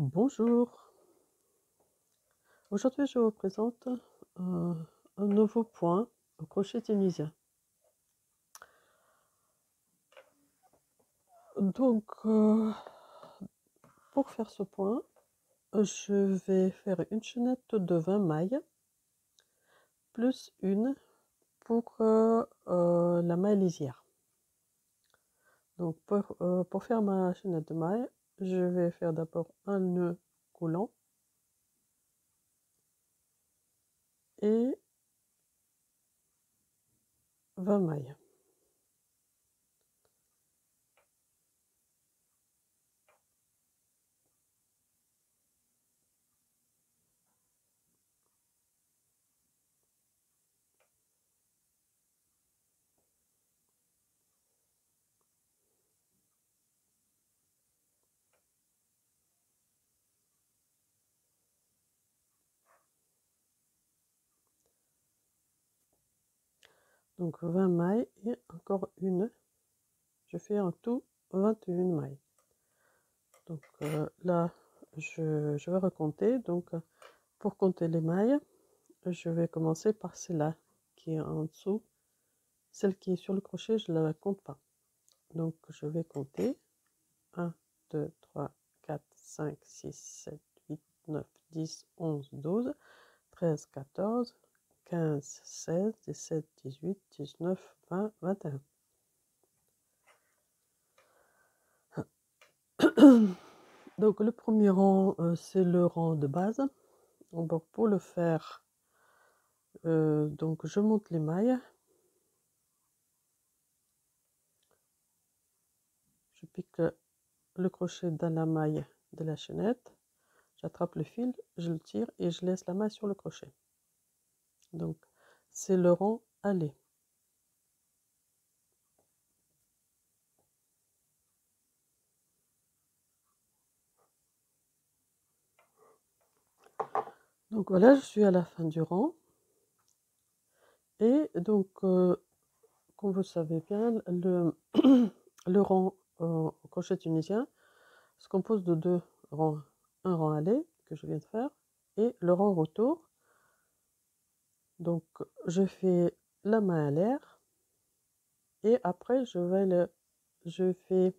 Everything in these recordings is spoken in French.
Bonjour, aujourd'hui je vous présente un nouveau point au crochet tunisien. Donc pour faire ce point, je vais faire une chaînette de 20 mailles plus une pour la maille lisière. Donc pour faire ma chaînette de mailles, je vais faire d'abord un nœud coulant et 20 mailles. Donc 20 mailles et encore une. Je fais en tout 21 mailles. Donc là, je vais recompter. Donc pour compter les mailles, je vais commencer par celle-là qui est en dessous. Celle qui est sur le crochet, je ne la compte pas. Donc je vais compter 1, 2, 3, 4, 5, 6, 7, 8, 9, 10, 11, 12, 13, 14, 15, 16, 17, 18, 19, 20, 21. Donc le premier rang, c'est le rang de base. Donc pour le faire, donc je monte les mailles. Je pique le crochet dans la maille de la chaînette. J'attrape le fil, je le tire et je laisse la maille sur le crochet. Donc c'est le rang aller. Donc voilà, je suis à la fin du rang. Et donc, comme vous savez bien, le rang au crochet tunisien se compose de deux rangs. Un rang aller que je viens de faire et le rang retour. Donc je fais la main à l'air et après je fais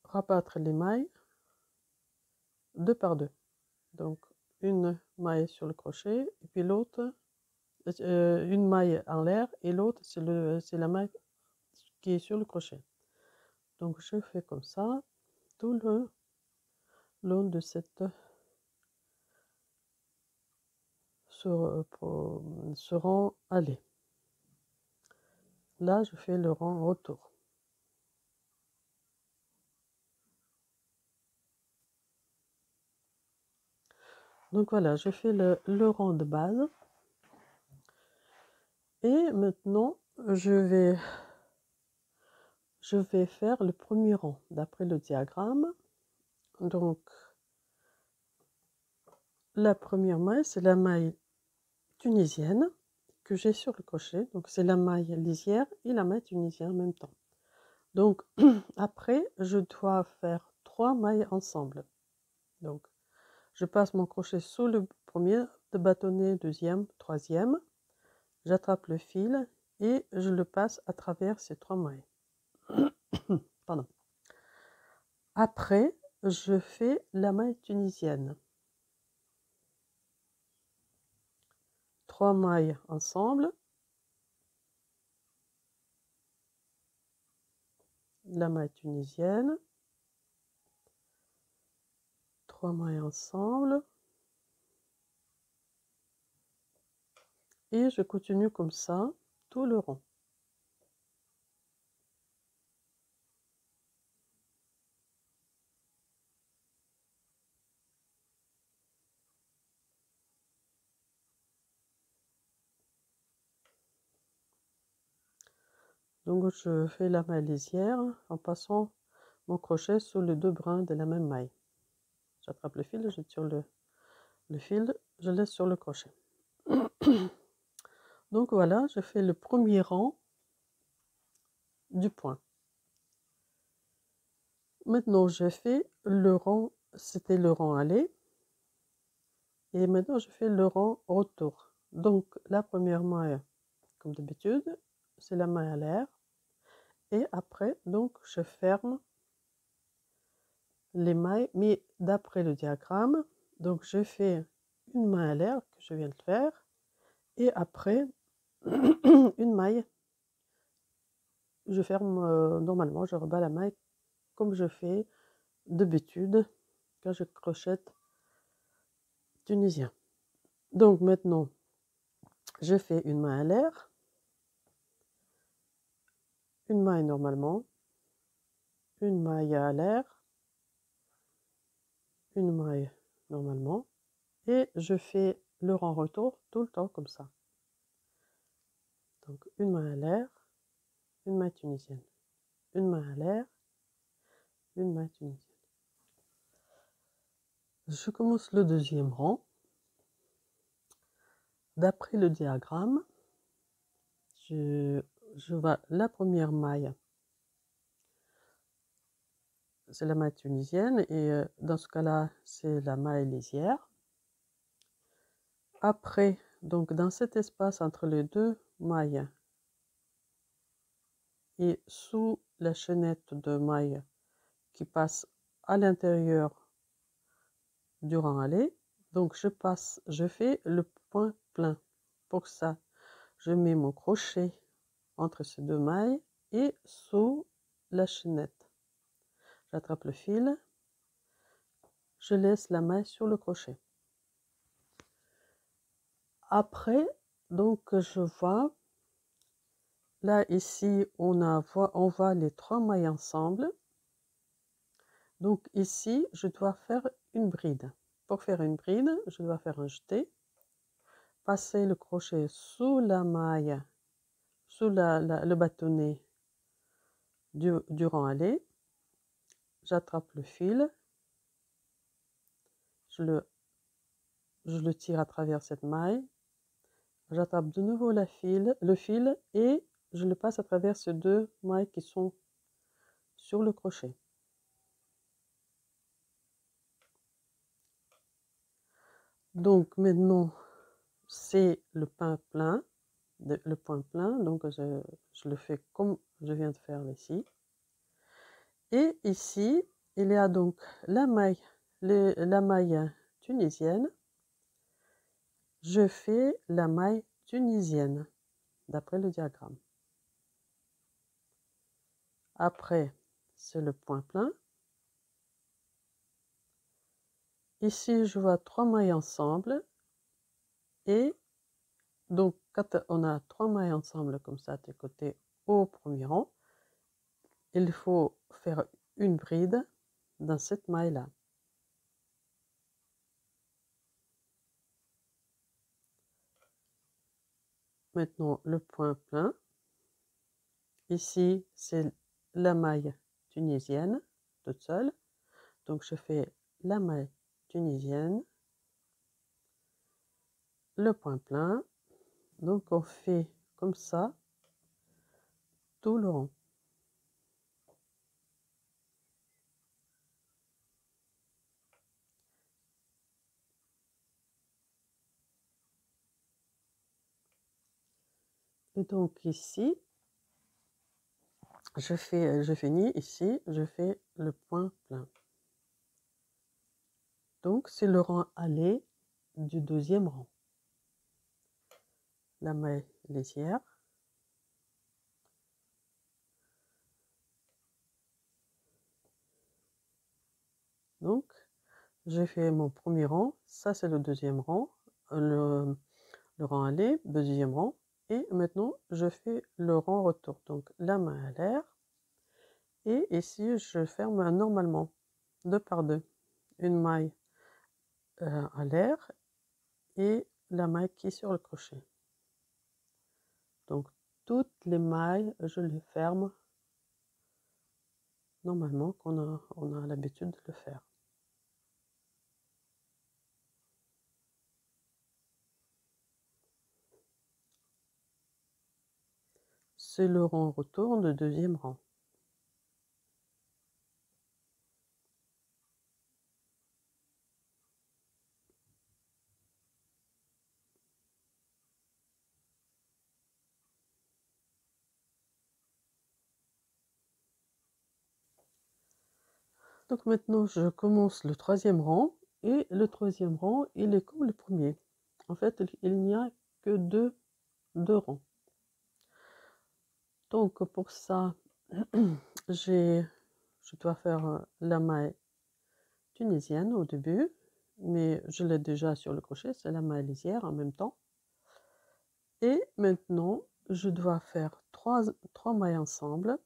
rabattre les mailles deux par deux. Donc une maille sur le crochet et puis l'autre, une maille en l'air et l'autre c'est la maille qui est sur le crochet. Donc je fais comme ça tout le long de ce rang aller. Là je fais le rang retour. Donc voilà, je fais le rang de base. Et maintenant, je vais faire le premier rang d'après le diagramme. Donc, la première maille, c'est la maille tunisienne que j'ai sur le crochet. Donc, c'est la maille lisière et la maille tunisienne en même temps. Donc, après, je dois faire 3 mailles ensemble. Donc, je passe mon crochet sous le premier, de bâtonnet, deuxième, troisième. J'attrape le fil et je le passe à travers ces 3 mailles. Pardon. Après, je fais la maille tunisienne. 3 mailles ensemble. La maille tunisienne. 3 mailles ensemble. Et je continue comme ça tout le rang. Donc je fais la maille lisière en passant mon crochet sous les deux brins de la même maille. J'attrape le fil, je tire le fil, je laisse sur le crochet. Donc voilà, je fais le premier rang du point. maintenant je fais le rang, c'était le rang aller, et maintenant je fais le rang retour. Donc la première maille, comme d'habitude, c'est la maille à l'air, et après donc je ferme les mailles, mais d'après le diagramme, donc je fais une maille à l'air que je viens de faire, et après une maille, je ferme normalement, je rebats la maille comme je fais d'habitude quand je crochette tunisien. Donc maintenant, je fais une maille à l'air, une maille normalement, une maille à l'air, une maille normalement, et je fais le rang retour tout le temps comme ça. Donc une maille à l'air, une maille tunisienne, une maille à l'air, une maille tunisienne. Je commence le deuxième rang. D'après le diagramme, je vois la première maille, c'est la maille tunisienne, et dans ce cas-là, c'est la maille lisière. Après, donc dans cet espace entre les deux mailles et sous la chaînette de mailles qui passe à l'intérieur du rang aller, donc je fais le point plein. Pour ça, je mets mon crochet entre ces deux mailles et sous la chaînette. J'attrape le fil, je laisse la maille sur le crochet. Après, donc je vois, là ici on voit les trois mailles ensemble. Donc ici, je dois faire une bride. Pour faire une bride, je dois faire un jeté, passer le crochet sous la maille, sous le bâtonnet du rang aller. J'attrape le fil, je le tire à travers cette maille, j'attrape de nouveau le fil et je le passe à travers ces deux mailles qui sont sur le crochet. Donc maintenant, c'est le point plein, donc je le fais comme je viens de faire ici. Et ici, il y a donc la maille tunisienne. Je fais la maille tunisienne, d'après le diagramme. Après, c'est le point plein. Ici, je vois trois mailles ensemble. Et donc, quand on a trois mailles ensemble comme ça, de côté au premier rang, il faut faire une bride dans cette maille-là. Maintenant, le point plein. Ici, c'est la maille tunisienne, toute seule. Donc, je fais la maille tunisienne, le point plein. Donc, on fait comme ça tout le rang. Et donc, ici, je finis ici, je fais le point plein. Donc, c'est le rang aller du deuxième rang. La maille lisière. Donc, j'ai fait mon premier rang, ça c'est le deuxième rang, le rang aller, deuxième rang, et maintenant je fais le rang retour. Donc, la main à l'air, et ici je ferme normalement, deux par deux, une maille à l'air et la maille qui est sur le crochet. Donc toutes les mailles, je les ferme normalement on a l'habitude de le faire. C'est le rang retour de deuxième rang. Donc maintenant, je commence le troisième rang et le troisième rang, il est comme le premier. En fait, il n'y a que deux rangs. Donc pour ça, je dois faire la maille tunisienne au début, mais je l'ai déjà sur le crochet, c'est la maille lisière en même temps. Et maintenant, je dois faire trois mailles ensemble.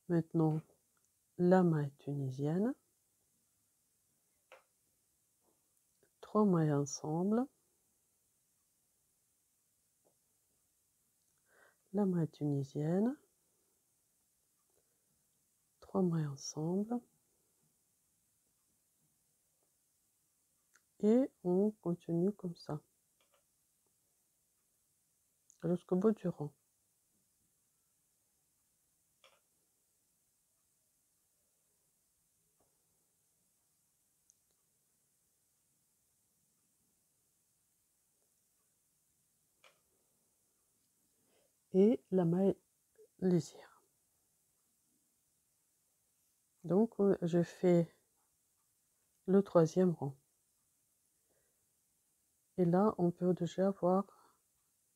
Maintenant, la maille tunisienne, 3 mailles ensemble, la maille tunisienne, 3 mailles ensemble, et on continue comme ça jusqu'au bout du rang. Et la maille lisière. Donc je fais le troisième rang. Et là, on peut déjà voir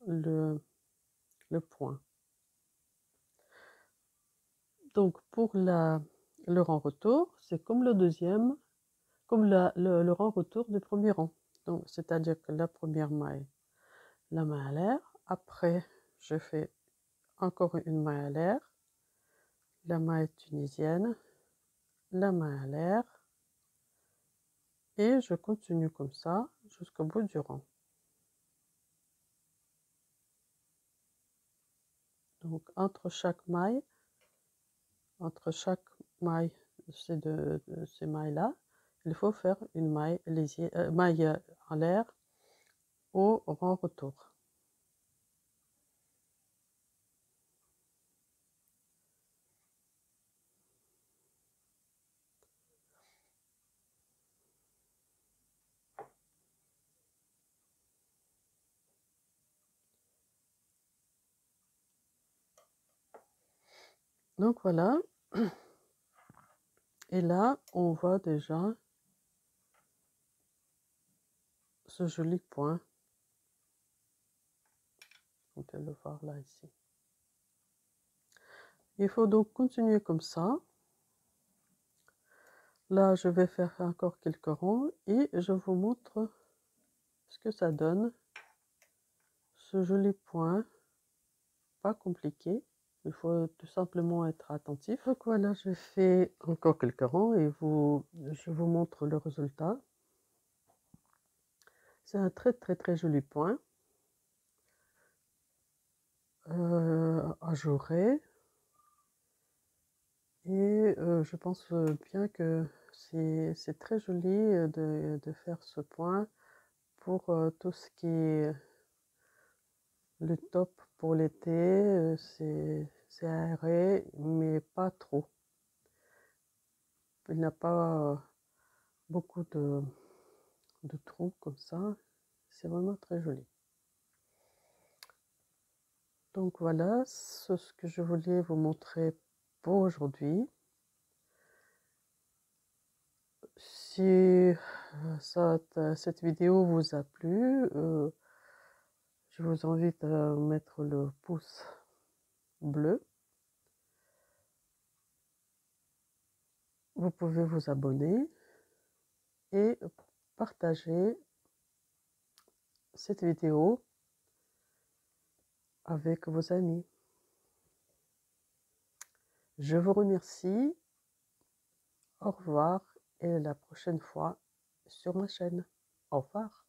le point. Donc pour le rang retour, c'est comme le deuxième, comme le rang retour du premier rang. Donc c'est-à-dire que la première maille, la maille à l'air, après je fais encore une maille à l'air, la maille tunisienne, la maille à l'air, et je continue comme ça jusqu'au bout du rang. Donc entre chaque maille de ces mailles-là, il faut faire une maille en l'air au rang retour. Donc voilà. Et là, on voit déjà ce joli point. On peut le voir là, ici. Il faut donc continuer comme ça. Là, je vais faire encore quelques rangs et je vous montre ce que ça donne. Ce joli point, pas compliqué. Il faut tout simplement être attentif. Donc voilà, je fais encore quelques rangs et je vous montre le résultat. C'est un très joli point. Ajouré. Et je pense bien que c'est très joli de faire ce point pour tout ce qui est le top pour l'été. C'est aéré, mais pas trop. Il n'a pas beaucoup de trous comme ça. C'est vraiment très joli. Donc voilà, c'est ce que je voulais vous montrer pour aujourd'hui. Si cette vidéo vous a plu, je vous invite à mettre le pouce bleu. Vous pouvez vous abonner et partager cette vidéo avec vos amis. Je vous remercie. Au revoir et la prochaine fois sur ma chaîne. Au revoir.